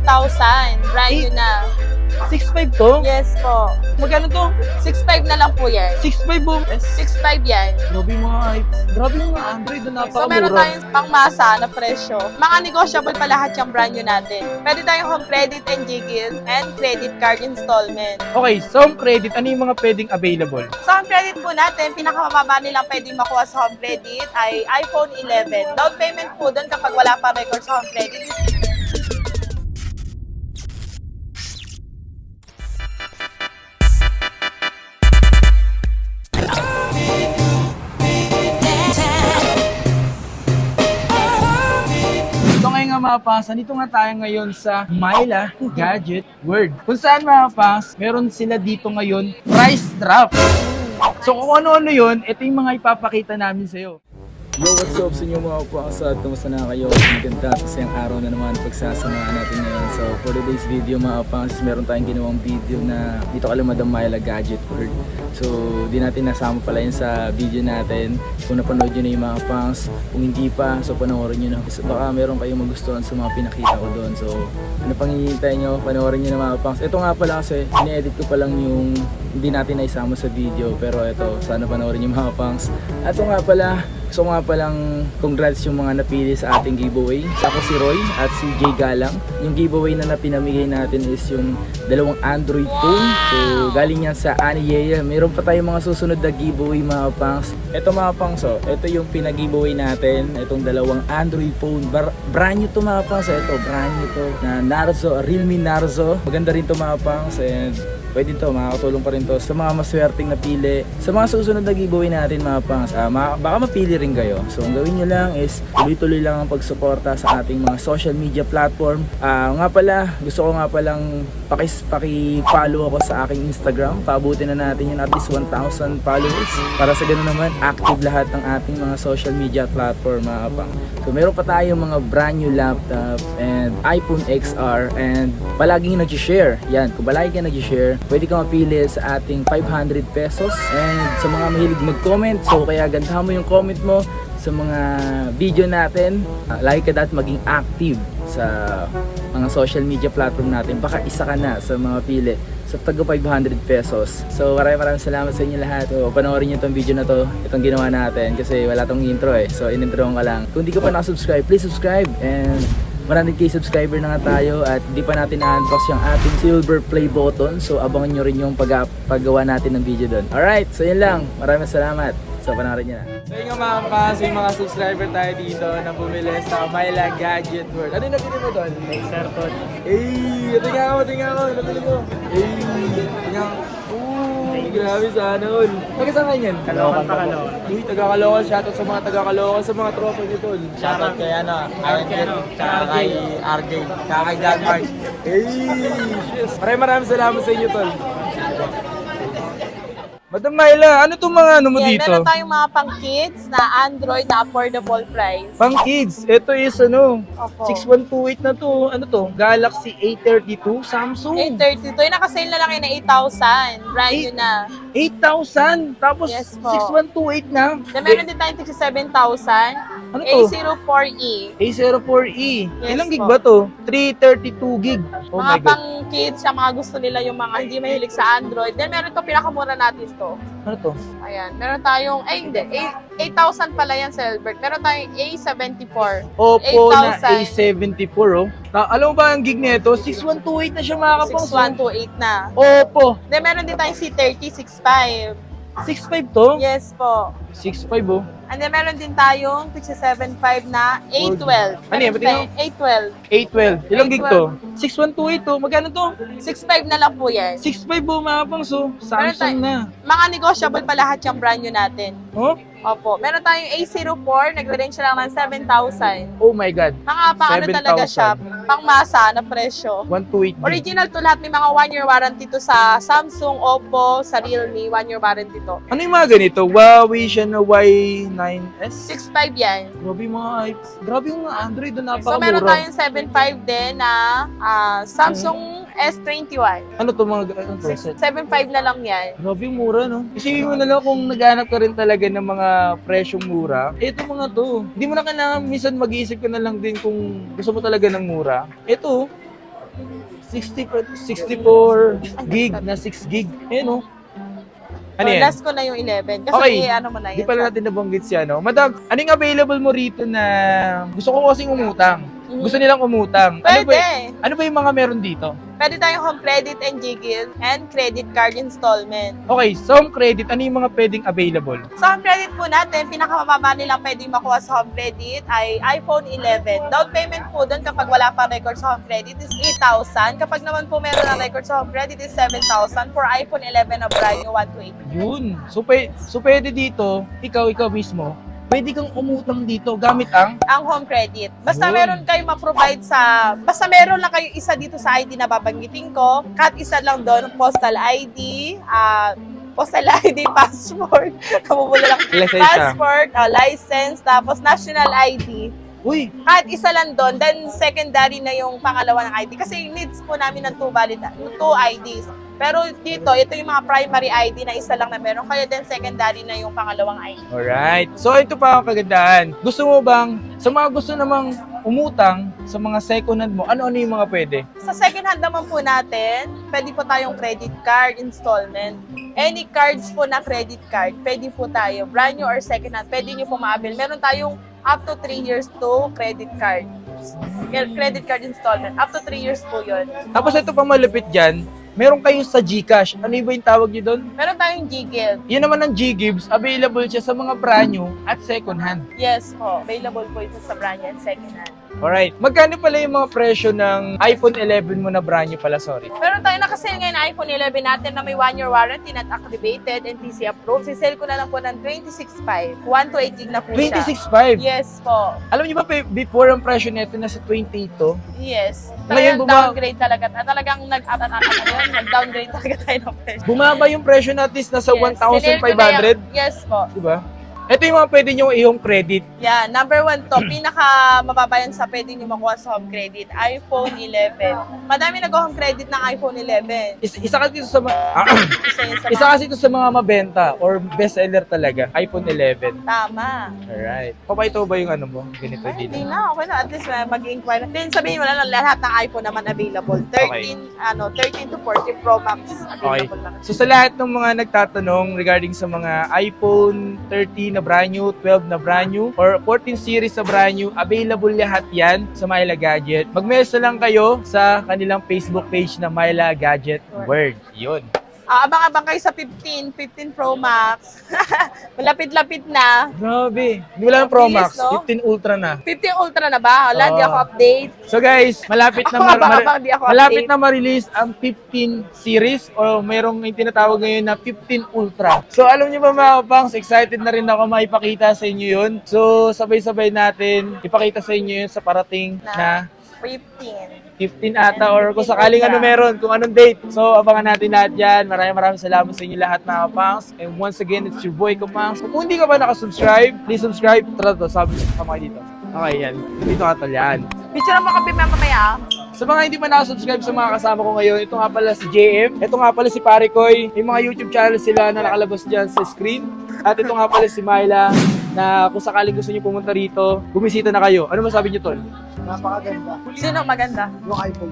8,000. Brand new na. 6.5 to? Yes po. Magkano to? 6,500 na lang po yan. 6.5 po? 6,500 yan. Grabe yung mga Android na So meron napakamura. tayong pangmasa na presyo. Mga negotiable pa lahat yung brand new natin. Pwede tayong home credit and GGIL and credit card installment. Okay, so home credit, ano yung mga pwedeng available? Sa home credit po natin, pinakamababa nilang pwedeng makuha sa home credit ay iPhone 11. Down payment po doon kapag wala pa record sa home credit is Ito ngayon nga mga pas, nandito nga tayo ngayon sa Myla Gadget World. Kung saan mga pas, meron sila dito ngayon price drop. So kung ano-ano yun, ito yung mga ipapakita namin sa'yo. Yo, what's up sa inyo mga kapakasad? Kumusta na kayo? Maganda at masayang araw na naman pagsasamahan natin ngayon. So for today's video mga kapakasad, meron tayong ginawang video na dito ka lang Madam Myla Gadget World. So di natin nasama pala yun sa video natin. Kung napanood nyo na yung mga kapakasad, kung hindi pa, so panoorin nyo na. Kasi baka meron kayong magustuhan sa mga pinakita ko doon. So ano pang hihintay nyo, panoorin nyo na mga kapakasad. Ito nga pala kasi, ini-edit ko pa lang yung hindi natin naisama sa video. Pero ito, sana panoorin nyo mga kapakasad. At ito nga pala, so nga palang congrats yung mga napili sa ating giveaway. Ako si Roy at si Jay Galang. Yung giveaway na pinamigay natin is yung dalawang Android phone. So galing yan sa Ani Yea. Meron pa tayong mga susunod na giveaway mga pangs. Ito mga pangs, so ito yung pinag-giveaway natin. Itong dalawang Android phone. Brand new to mga pangs. Ito brand new to na Narzo, Realme Narzo. Maganda rin to mga pangs and pwede to, makakatulong pa rin to sa mga maswerteng napili. Sa mga susunod na giveaway natin mga pangs, baka mapili rin kayo. So ang gawin nyo lang is tuloy-tuloy lang ang pagsuporta sa ating mga social media platform. Nga pala, gusto ko nga palang paki-follow ako sa aking Instagram. Paabutin na natin yun at least 1,000 followers. Para sa ganun naman, active lahat ng ating mga social media platform mga pangs. So meron pa tayong mga brand new laptop and iPhone XR and palaging nag-share. Yan, kung palagi ka nag-share, pwede ka mapili sa ating 500 pesos. And sa mga mahilig mag-comment, so kaya gandahan mo yung comment mo sa mga video natin. Like ka dahil maging active sa mga social media platform natin. Baka isa ka na sa mga pili sa taga 500 pesos. So maraming salamat sa inyo lahat. So panoorin nyo itong video na to, itong ginawa natin kasi wala tong intro so in-intro ka lang. Kung di ka pa nakasubscribe, please subscribe and 100k subscriber na nga tayo at di pa natin na-unbox yung ating silver play button. So abangan nyo rin yung paggawa natin ng video doon. Alright, so yun lang. Maraming salamat. So panoorin nyo na. So yun nga mga kapasa, yung mga subscriber tayo dito na bumili sa Myla Gadget World. Ano yung nabili mo doon? Mixer po. Tingnan ako. Nabili mo. Tingnan ako. Grabe sana all. Taga saan yan? Caloocan pa, Caloocan. Uy, taga Caloocan. Shoutout sa mga taga Caloocan, sa mga tropa nyo tol. Shoutout kay Iron Jet, tsaka kay RJ, tsaka kay John Mark. Yes. Maraming salamat sa inyo tol. Madam Myla, ano itong mga ano mo yan, dito? meron tayong mga pang kids na Android na affordable price. Pang kids, ito is ano, Opo. 6128 na to. Ano to? Galaxy A32 Samsung. 832. Yung nakasale na lang yun na 8,000. Brand new na. 8,000. Tapos Yes po. 6128 na. Then meron din tayong 7,000. Ano to? A04E. A04E. Yes Ilang gig po. ba to? 332 gig. Oh Mga my God. pang kids, yung mga gusto nila yung mga hindi mahilig sa Android. Then meron to pinakamura natin to. Ano to? Ayan. Meron tayong, hindi. 8,000 pala yan, Selbert. Meron tayong A74. Oppo na 8,000. A74 oh. Alam mo ba ang gig nito? 6128 na siya mga kapang. 6128 na. Oppo. Then meron din tayong C30, 65. 6.5 to? Yes po. 6.5 oh. And then meron din tayong 67.5 na A12. Ano yan? Pati yung- A12. 812. Ilang gig to? 6128 to. Magkano to? 6.5 na lang po yan. 6.5 oh mga kapang. So, Samsung na. Mga negotiable pa lahat yung brand new natin. Oh? Opo. Meron tayong A04, nagre-range lang ng 7,000. Oh my God. Mga pang ano talaga siya, 7,000. pang masa na presyo. 128 gig. Original to lahat, may mga 1-year warranty to sa Samsung, Oppo, sa Realme, 1-year warranty to. Ano yung mga ganito? Huawei siya na Y9S? 6.5 yan. Grabe yung mga Android na So napakamura. meron tayong 7.5 din na Samsung S21. Ano to mga ano to? 7.5 na lang yan. Grabe yung mura, no? Isipin mo na lang kung naghanap ka rin talaga ng mga presyong mura. Ito mga to. Hindi mo na kailangan minsan mag-iisip ka na lang din kung gusto mo talaga ng mura. Ito, 64 gig na 6 gig. Ayan, oh. Ano yan? Last ko na yung 11. Kasi Okay. ano mo na Di yan. pala natin nabanggit si ano. Madam, anong available mo rito na gusto ko kasing umutang? Gusto nilang umutang. Pwede. Ano ba yung mga meron dito? Pwede tayong home credit and GGIL and credit card installment. Okay, sa home credit, ano yung mga pwedeng available? Sa home credit po natin, pinakamababa nilang pwedeng makuha sa home credit ay iPhone 11. Down payment po doon kapag wala pa record sa home credit is 8,000. Kapag naman po meron na record sa home credit is 7,000. For iPhone 11 na brand new, 128. Yun. So pwede dito, ikaw mismo, pwede kang umutang dito gamit ang Ang home credit. Basta Yun. meron kayo ma-provide basta meron lang kayo isa dito sa ID na babanggitin ko. Kahit isa lang doon, postal ID, passport, kamubula lang. Lisensya. Passport, license, tapos national ID. Uy, Kahit isa lang doon, then secondary na yung pangalawa ng ID. Kasi needs po namin ng two IDs. Pero dito, ito yung mga primary ID na isa lang na meron. Kaya then secondary na yung pangalawang ID. alright. So ito pa ang kagandahan. Gusto mo bang, sa mga gusto namang umutang sa mga second hand mo, ano-ano yung mga pwede? Sa second hand naman po natin, pwede po tayong credit card installment. Any cards po na credit card, pwede po tayo. Brand new or second hand, pwede nyo po ma-avail. Meron tayong up to 3 years to credit card. Credit card installment. Up to 3 years po yun. Tapos ito pa malupit dyan, meron kayo sa GCash. Ano ba yung tawag nyo doon? Meron tayong GGIL. Yan naman ang G-Gibbs, available siya sa mga brand new at second hand. Yes po. Available po ito sa brand new and second hand. Alright. Magkano pala yung mga presyo ng iPhone 11 mo na brand new pala, sorry? Meron tayo nakasale ngayon na iPhone 11 natin na may 1-year warranty, not activated, and PC approved. Sisale ko na lang po ng 26.5. 128 gig na po siya. 26.5. Yes po. Alam niyo ba, before ang presyo nito nasa 28 to? Yes. Ngayon, Talagang downgrade talaga. Talagang nag-downgrade talaga tayo ng presyo. Bumaba yung presyo natin nasa Yes. Sinale ko na 1,500. yan. Yes po. Diba? Ito yung mga pwede nyo i-home credit. Yeah, number 1 to, pinaka mababa yan sa pwede nyo makuha sa home credit, iPhone 11. Madami nag-home credit ng iPhone 11. Isa kasi ito sa Isa yun sa isa kasi ito sa mga mabenta or best seller talaga, iPhone 11. Tama. Alright. Papaito ba yung ano mo? Ganito Ay, dito. hindi na. Okay na. At least mag-inquire. Then sabihin mo na lahat ng iPhone naman available. 13 to 14 Pro Max available lang. So sa lahat ng mga nagtatanong regarding sa mga iPhone 13 na brand new, 12 na brand new, or 14 series na brand new, available lahat yan sa Myla Gadget. Mag-message lang kayo sa kanilang Facebook page na Myla Gadget World. Yun. Abang-abang kayo sa 15 Pro Max. Malapit-lapit na. Grabe. Hindi wala ng Pro Bilis, Max. no? 15 Ultra na. 15 Ultra na ba? Wala, di ako update. So guys, malapit na Abang-abang, di ako malapit update. na ma-release ang 15 series o mayroong yung tinatawag ngayon na 15 Ultra. So alam niyo ba mga kapangs, excited na rin ako maipakita sa inyo yun. So sabay-sabay natin ipakita sa inyo yun sa parating na 15. 15 ata or kung sakaling ano meron, kung anong date. So abangan natin lahat yan. Maraming salamat sa inyo lahat mga kapangs. And once again, it's your boy Kapangs. Kung hindi ka ba nakasubscribe, please subscribe. Tara to, sabi ko dito. Okay, yan. Dito ka tol, yan. Picture mo kami mamaya. Sa mga hindi pa nakasubscribe sa mga kasama ko ngayon, ito nga pala si JM, ito nga pala si Parikoy, may mga YouTube channel sila na nakalabas dyan sa screen. At ito nga pala si Myla, na kung sakaling gusto niyo pumunta rito, bumisita na kayo. Ano masabi niyo, Tol? Napakaganda. Sino maganda? Yung iPhone.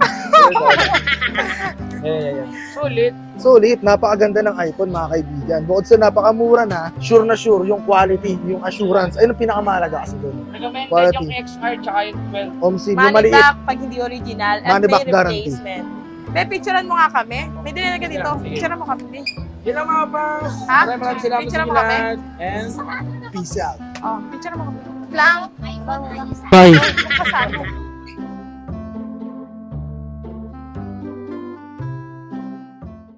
Yan. Sulit. Sulit, napakaganda ng iPhone mga kaibigan. Bukod sa napakamura na sure yung quality, yung assurance. Ayun ang pinakamahalaga kasi doon. Recommended Quality. yung XR tsaka yung 12. OMSI, yung Money maliit. back pag hindi original and Money may back guarantee. replacement. May picturean mo nga kami. May dinala ka dito. Sige. Picturean mo kami. Yan lang mga pangs. Ha? Maraming salamat sa Picture inyo mo kami? lahat. And Peace out. Oh, picturean mo kami. Lang. bye. Kasano.